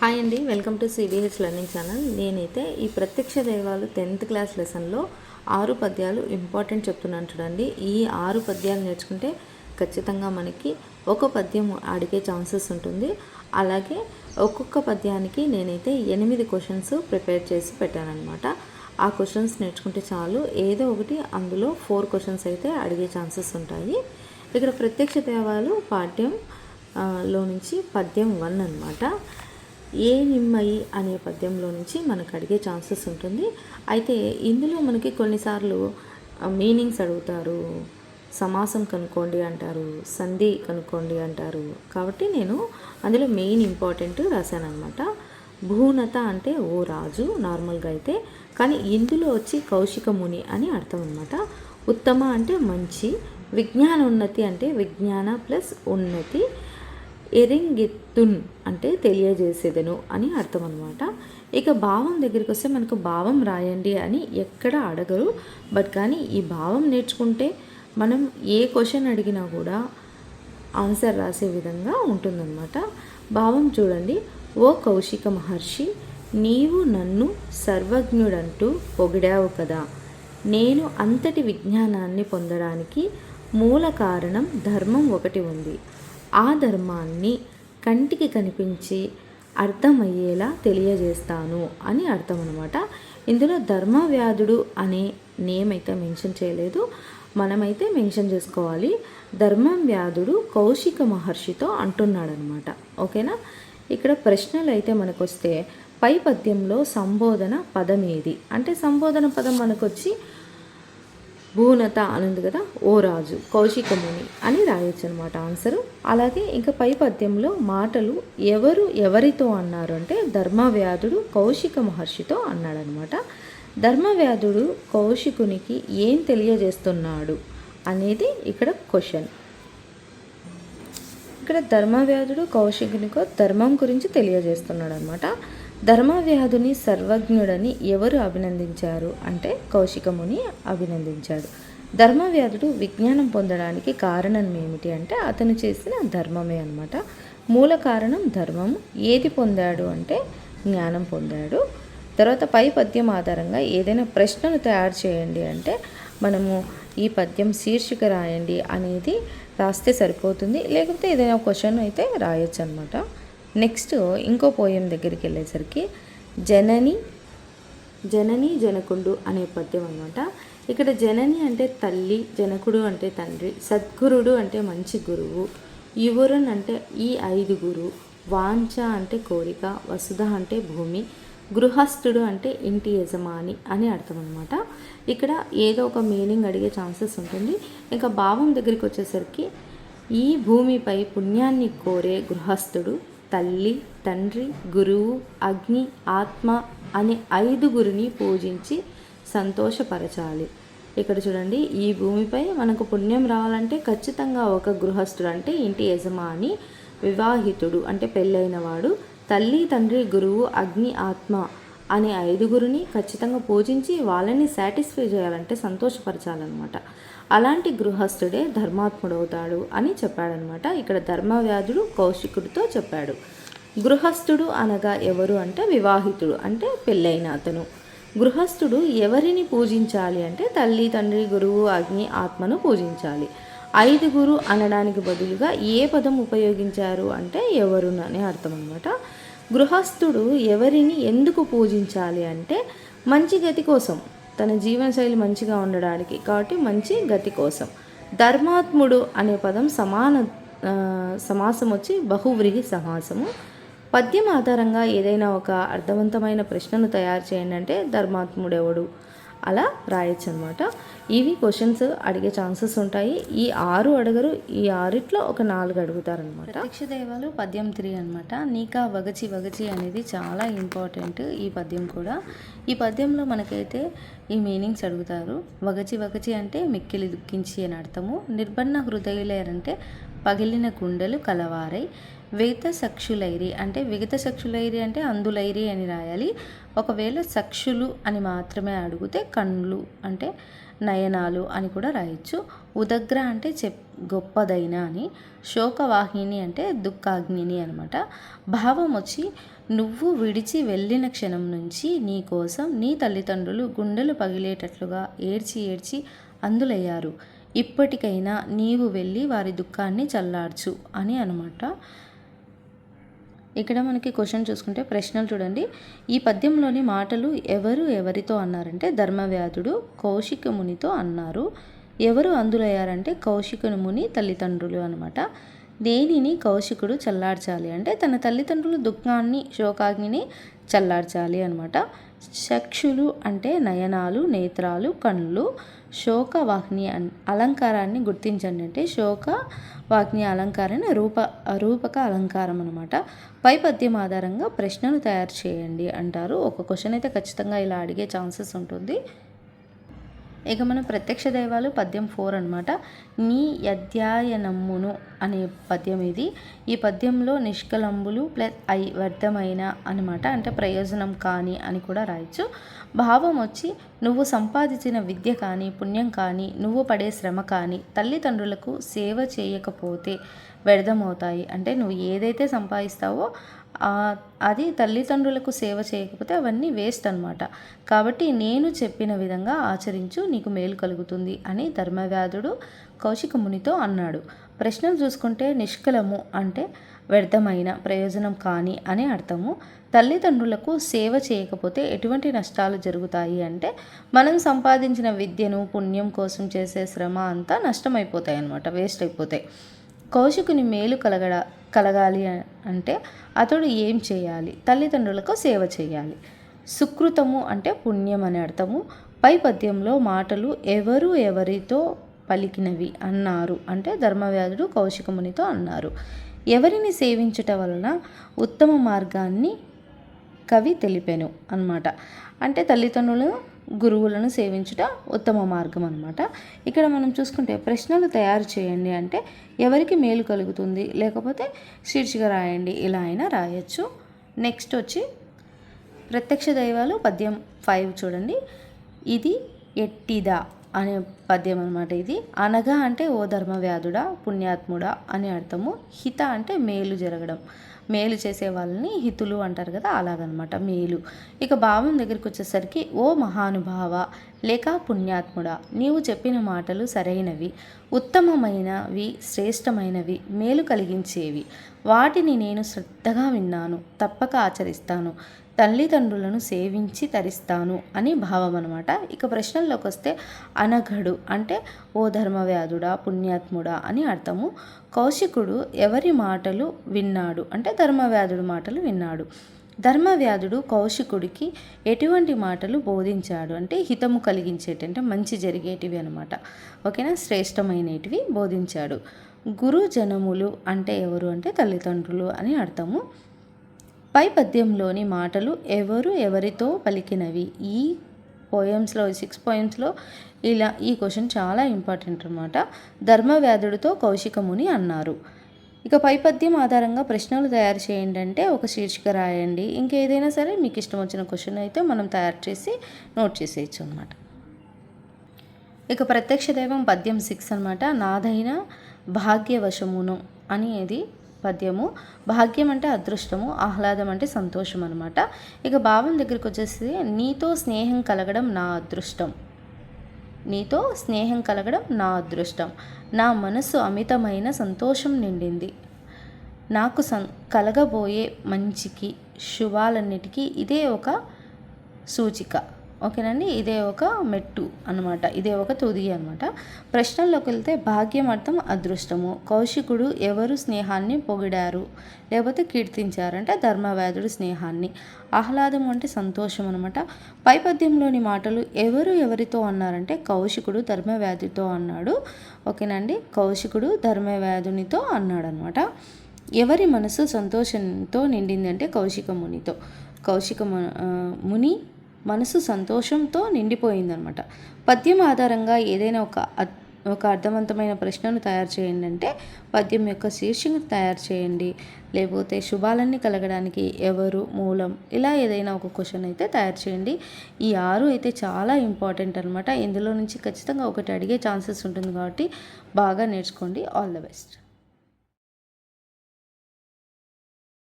Hi అండి, welcome to సిబిహెచ్ learning channel. నేనైతే ఈ ప్రత్యక్ష దైవాలు 10th క్లాస్ లెసన్లో 6 పద్యాలు ఇంపార్టెంట్ చెప్తున్నాను చూడండి. ఈ 6 పద్యాలు నేర్చుకుంటే ఖచ్చితంగా మనకి ఒక పద్యం అడిగే ఛాన్సెస్ ఉంటుంది. అలాగే ఒక్కొక్క పద్యానికి నేనైతే 8 క్వశ్చన్స్ ప్రిపేర్ చేసి పెట్టానన్నమాట. ఆ క్వశ్చన్స్ నేర్చుకుంటే చాలు, ఏదో ఒకటి అందులో 4 క్వశ్చన్స్ అయితే అడిగే ఛాన్సెస్ ఉంటాయి. ఇక్కడ ప్రత్యక్ష దైవాలు పాఠ్యంలో నుంచి పద్యం 1 అన్నమాట. ఏ నిమ్మయి అనే పద్యంలో నుంచి మనకు అడిగే ఛాన్సెస్ ఉంటుంది. అయితే ఇందులో మనకి కొన్నిసార్లు మీనింగ్స్ అడుగుతారు, సమాసం కనుక్కోండి అంటారు, సంధి కనుక్కోండి అంటారు. కాబట్టి నేను అందులో మెయిన్ ఇంపార్టెంట్ రాశాను అనమాట. భూనత అంటే ఓ రాజు నార్మల్గా అయితే, కానీ ఇందులో వచ్చి కౌశిక ముని అని అర్థం అనమాట. ఉత్తమ అంటే మంచి, విజ్ఞాన ఉన్నతి అంటే విజ్ఞాన ప్లస్ ఉన్నతి, ఎరింగెత్తున్ అంటే తెలియజేసేదను అని అర్థం అనమాట. ఇక భావం దగ్గరికి వస్తే మనకు భావం రాయండి అని ఎక్కడ అడగరు. బట్ కానీ ఈ భావం నేర్చుకుంటే మనం ఏ క్వశ్చన్ అడిగినా కూడా ఆన్సర్ రాసే విధంగా ఉంటుందన్నమాట. భావం చూడండి. ఓ కౌశిక మహర్షి, నీవు నన్ను సర్వజ్ఞుడంటూ పొగిడావు కదా. నేను అంతటి విజ్ఞానాన్ని పొందడానికి మూల కారణం ధర్మం ఒకటి ఉంది. ఆ ధర్మాన్ని కంటికి కనిపించి అర్థమయ్యేలా తెలియజేస్తాను అని అర్థం అనమాట. ఇందులో ధర్మవ్యాధుడు అనే నేమ్ అయితే మెన్షన్ చేయలేదు, మనమైతే మెన్షన్ చేసుకోవాలి. ధర్మవ్యాధుడు కౌశిక మహర్షితో అంటున్నాడనమాట. ఓకేనా. ఇక్కడ ప్రశ్నలు అయితే మనకు వస్తే పై పద్యంలో సంబోధన పదం ఏది అంటే, సంబోధన పదం మనకొచ్చి భూనత అనుంది కదా, ఓ రాజు కౌశిక ముని అని రాయొచ్చు అనమాట ఆన్సరు. అలాగే ఇంకా పై పద్యంలో మాటలు ఎవరు ఎవరితో అన్నారు అంటే, ధర్మవ్యాధుడు కౌశిక మహర్షితో అన్నాడనమాట. ధర్మవ్యాధుడు కౌశికునికి ఏం తెలియజేస్తున్నాడు అనేది ఇక్కడ క్వశ్చన్. ఇక్కడ ధర్మవ్యాధుడు కౌశికునికో ధర్మం గురించి తెలియజేస్తున్నాడు అనమాట. ధర్మవ్యాధుని సర్వజ్ఞుడని ఎవరు అభినందించారు అంటే, కౌశిక ముని అభినందించాడు. ధర్మవ్యాధుడు విజ్ఞానం పొందడానికి కారణం ఏమిటి అంటే, అతను చేసిన ధర్మమే అనమాట. మూల కారణం ధర్మము. ఏది పొందాడు అంటే జ్ఞానం పొందాడు. తర్వాత పై పద్యం ఆధారంగా ఏదైనా ప్రశ్నను తయారు చేయండి అంటే, మనము ఈ పద్యం శీర్షిక రాయండి అనేది రాస్తే సరిపోతుంది, లేకపోతే ఏదైనా క్వశ్చన్ అయితే రాయొచ్చు అనమాట. నెక్స్ట్ ఇంకో పోయం దగ్గరికి వెళ్ళేసరికి జనని జనకుడు అనే పద్యం అనమాట. ఇక్కడ జనని అంటే తల్లి, జనకుడు అంటే తండ్రి, సద్గురుడు అంటే మంచి గురువు, యువరున్ అంటే ఈ 5గురు, వాంఛ అంటే కోరిక, వసుధ అంటే భూమి, గృహస్థుడు అంటే ఇంటి యజమాని అని అర్థం అనమాట. ఇక్కడ ఏదో ఒక మీనింగ్ అడిగే ఛాన్సెస్ ఉంటుంది. ఇంకా భావం దగ్గరికి వచ్చేసరికి ఈ భూమిపై పుణ్యాన్ని కోరే గృహస్థుడు తల్లి, తండ్రి, గురువు, అగ్ని, ఆత్మ అనే 5గురిని పూజించి సంతోషపరచాలి. ఇక్కడ చూడండి, ఈ భూమిపై మనకు పుణ్యం రావాలంటే ఖచ్చితంగా ఒక గృహస్థుడు అంటే ఇంటి యజమాని, వివాహితుడు అంటే పెళ్ళైన వాడు, తల్లి, తండ్రి, గురువు, అగ్ని, ఆత్మ అనే 5గురిని ఖచ్చితంగా పూజించి వాళ్ళని సాటిస్ఫై చేయాలంటే సంతోషపరచాలన్నమాట. అలాంటి గృహస్థుడే ధర్మాత్ముడవుతాడు అని చెప్పాడనమాట. ఇక్కడ ధర్మవ్యాధుడు కౌశికుడితో చెప్పాడు. గృహస్థుడు అనగా ఎవరు అంటే, వివాహితుడు అంటే పెళ్ళైన అతను. గృహస్థుడు ఎవరిని పూజించాలి అంటే, తల్లి, తండ్రి, గురువు, అగ్ని, ఆత్మను పూజించాలి. 5గురు అనడానికి బదులుగా ఏ పదం ఉపయోగించారు అంటే ఎవరుననే అర్థం అనమాట. గృహస్థుడు ఎవరిని ఎందుకు పూజించాలి అంటే, మంచి గతి కోసం, తన జీవనశైలి మంచిగా ఉండడానికి, కాబట్టి మంచి గతి కోసం. ధర్మాత్ముడు అనే పదం సమాసం వచ్చి బహువ్రీహి సమాసము. పద్యం ఆధారంగా ఏదైనా ఒక అర్థవంతమైన ప్రశ్నను తయారు చేయండి అంటే ధర్మాత్ముడెవడు అలా రాయొచ్చు అనమాట. ఇవి క్వశ్చన్స్ అడిగే ఛాన్సెస్ ఉంటాయి. ఈ 6 అడగరు, ఈ 6లో ఒక 4 అడుగుతారనమాట. ప్రత్యక్ష దైవాలు పద్యం 3 అనమాట. నీకా వగచి వగచి అనేది చాలా ఇంపార్టెంట్ ఈ పద్యం కూడా. ఈ పద్యంలో మనకైతే ఈ మీనింగ్స్ అడుగుతారు. వగచి వగచి అంటే మిక్కిలి దుఃఖించి అని అర్థము. నిర్బన్న హృదయులేరంటే పగిలిన గుండెలు కలవారై. విగత సక్షులైరి అంటే, విగత సక్షులైరి అంటే అందులైరి అని రాయాలి. ఒకవేళ సక్షులు అని మాత్రమే అడిగితే కన్నులు అంటే నయనాలు అని కూడా రాయొచ్చు. ఉదగ్ర అంటే గొప్పదైన అని, శోకవాహిని అంటే దుఃఖాగ్నిని అనమాట. భావం వచ్చి నువ్వు విడిచి వెళ్ళిన క్షణం నుంచి నీ కోసం నీ తల్లిదండ్రులు గుండెలు పగిలేటట్లుగా ఏడ్చి ఏడ్చి అందులయ్యారు. ఇప్పటికైనా నీవు వెళ్ళి వారి దుఃఖాన్ని చల్లార్చు అని అనమాట. ఇక్కడ మనకి క్వశ్చన్ చూసుకుంటే ప్రశ్నలు చూడండి. ఈ పద్యంలోని మాటలు ఎవరితో అన్నారంటే ధర్మవ్యాధుడు కౌశిక మునితో అన్నారు. ఎవరు అందులయ్యారంటే కౌశిక ముని తల్లిదండ్రులు అనమాట. దేనిని కౌశికుడు చల్లార్చాలి అంటే తన తల్లిదండ్రులు దుఃఖాన్ని శోకాగ్నిని చల్లార్చాలి అనమాట. చక్షులు అంటే నయనాలు, నేత్రాలు, కళ్ళు. శోకవాహిని అలంకారాన్ని గుర్తించండి అంటే శోకవాహిని అలంకారాన్ని రూపక అలంకారం అనమాట. పై పద్యం ఆధారంగా ప్రశ్నలు తయారు చేయండి అంటారు. ఒక క్వశ్చన్ అయితే ఖచ్చితంగా ఇలా అడిగే ఛాన్సెస్ ఉంటుంది. ఇక మన ప్రత్యక్ష దైవాలు పద్యం 4 అనమాట. నీ అధ్యాయనమ్మును అనే పద్యం ఇది. ఈ పద్యంలో నిష్కలంబులు ప్లస్ వ్యర్థమైన అనమాట, అంటే ప్రయోజనం కానీ అని కూడా రాయొచ్చు. భావం వచ్చి నువ్వు సంపాదించిన విద్య కానీ పుణ్యం కానీ నువ్వు పడే శ్రమ కానీ తల్లిదండ్రులకు సేవ చేయకపోతే వ్యర్థమవుతాయి. అంటే నువ్వు ఏదైతే సంపాదిస్తావో అది తల్లిదండ్రులకు సేవ చేయకపోతే అవన్నీ వేస్ట్ అనమాట. కాబట్టి నేను చెప్పిన విధంగా ఆచరించు, నీకు మేలు కలుగుతుంది అని ధర్మవ్యాధుడు కౌశిక మునితో అన్నాడు. ప్రశ్నలు చూసుకుంటే నిష్కలము అంటే వ్యర్థమైన, ప్రయోజనం కాని అని అర్థము. తల్లిదండ్రులకు సేవ చేయకపోతే ఎటువంటి నష్టాలు జరుగుతాయి అంటే మనం సంపాదించిన విద్యను పుణ్యం కోసం చేసే శ్రమ అంతా నష్టమైపోతాయి అన్నమాట, వేస్ట్ అయిపోతాయి. కౌశికుని మేలు కలగాలి అంటే అతడు ఏం చేయాలి? తల్లిదండ్రులకు సేవ చేయాలి. సుకృతము అంటే పుణ్యం అని అర్థము. పై పద్యంలో మాటలు ఎవరితో పలికినవి అన్నారు అంటే ధర్మవ్యాధుడు కౌశిక మునితో అన్నారు. ఎవరిని సేవించుట వలన ఉత్తమ మార్గాన్ని కవి తెలిపెను అన్నమాట. అంటే తల్లిదండ్రులను గురువులను సేవించుట ఉత్తమ మార్గం అనమాట. ఇక్కడ మనం చూసుకుంటే ప్రశ్నలు తయారు చేయండి అంటే ఎవరికి మేలు కలుగుతుంది, లేకపోతే శీర్షిక రాయండి, ఇలా అయినా రాయొచ్చు. నెక్స్ట్ వచ్చి ప్రత్యక్ష దైవాలు పద్యం 5 చూడండి. ఇది ఎట్టిదా అనే పద్యం అనమాట. ఇది అనగా అంటే ఓ ధర్మవ్యాధుడా, పుణ్యాత్ముడా అని అర్థము. హిత అంటే మేలు జరగడం, మేలు చేసే వాళ్ళని హితులు అంటారు కదా, అలాగనమాట మేలు. ఇక భావం దగ్గరికి వచ్చేసరికి ఓ మహానుభావ లేక పుణ్యాత్ముడా, నీవు చెప్పిన మాటలు సరైనవి, ఉత్తమమైనవి, శ్రేష్టమైనవి, మేలు కలిగించేవి. వాటిని నేను శ్రద్ధగా విన్నాను, తప్పక ఆచరిస్తాను, తల్లిదండ్రులను సేవించి తరిస్తాను అని భావం అనమాట. ఇక ప్రశ్నల్లోకి వస్తే అనఘడు అంటే ఓ ధర్మవ్యాధుడా, పుణ్యాత్ముడా అని అర్థము. కౌశికుడు ఎవరి మాటలు విన్నాడు అంటే ధర్మవ్యాధుడు మాటలు విన్నాడు. ధర్మవ్యాధుడు కౌశికుడికి ఎటువంటి మాటలు బోధించాడు అంటే హితము కలిగించేటి, అంటే మంచి జరిగేటివి అనమాట. ఓకేనా, శ్రేష్టమైనటివి బోధించాడు. గురుజనములు అంటే ఎవరు అంటే తల్లిదండ్రులు అని అర్థము. పై పద్యంలోని మాటలు ఎవరితో పలికినవి. ఈ పోయమ్స్లో 6 పోయమ్స్లో ఇలా ఈ క్వశ్చన్ చాలా ఇంపార్టెంట్ అనమాట. ధర్మవ్యాధుడితో కౌశిక ముని అన్నారు. ఇక పై పద్యం ఆధారంగా ప్రశ్నలు తయారు చేయండి అంటే ఒక శీర్షిక రాయండి. ఇంకేదైనా సరే మీకు ఇష్టం వచ్చిన క్వశ్చన్ అయితే మనం తయారు చేసి నోట్ చేసేయచ్చు అనమాట. ఇక ప్రత్యక్ష దైవం పద్యం 6 అనమాట. నాదైన భాగ్యవశమును అనేది పద్యము. భాగ్యం అంటే అదృష్టము, ఆహ్లాదం అంటే సంతోషం అనమాట. ఇక భావం దగ్గరికి వచ్చేసి నీతో స్నేహం కలగడం నా అదృష్టం, నీతో స్నేహం కలగడం నా అదృష్టం, నా మనసు అమితమైన సంతోషం నిండింది, నాకు కలగబోయే మంచికి శుభాలన్నిటికీ ఇదే ఒక సూచిక. ఓకేనండి, ఇదే ఒక మెట్టు అనమాట, ఇదే ఒక తుది అనమాట. ప్రశ్నల్లోకి వెళ్తే భాగ్యం అర్థం అదృష్టము. కౌశికుడు ఎవరు స్నేహాన్ని పొగిడారు లేకపోతే కీర్తించారు అంటే ధర్మవ్యాధుడు స్నేహాన్ని. ఆహ్లాదం అంటే సంతోషం అనమాట. పై పద్యంలోని మాటలు ఎవరితో అన్నారంటే కౌశికుడు ధర్మవ్యాధితో అన్నాడు. ఓకేనండి, కౌశికుడు ధర్మవ్యాధునితో అన్నాడు అనమాట. ఎవరి మనసు సంతోషంతో నిండింది అంటే కౌశిక ముని మనసు సంతోషంతో నిండిపోయిందనమాట. పద్యం ఆధారంగా ఏదైనా ఒక ఒక అర్థవంతమైన ప్రశ్నను తయారు చేయండి అంటే పద్యం యొక్క శీర్షికను తయారు చేయండి, లేకపోతే శుభాలన్నీ కలగడానికి ఎవరు మూలం, ఇలా ఏదైనా ఒక క్వశ్చన్ అయితే తయారు చేయండి. ఈ 6 అయితే చాలా ఇంపార్టెంట్ అనమాట. ఇందులో నుంచి ఖచ్చితంగా ఒకటి అడిగే ఛాన్సెస్ ఉంటుంది కాబట్టి బాగా నేర్చుకోండి. All the best.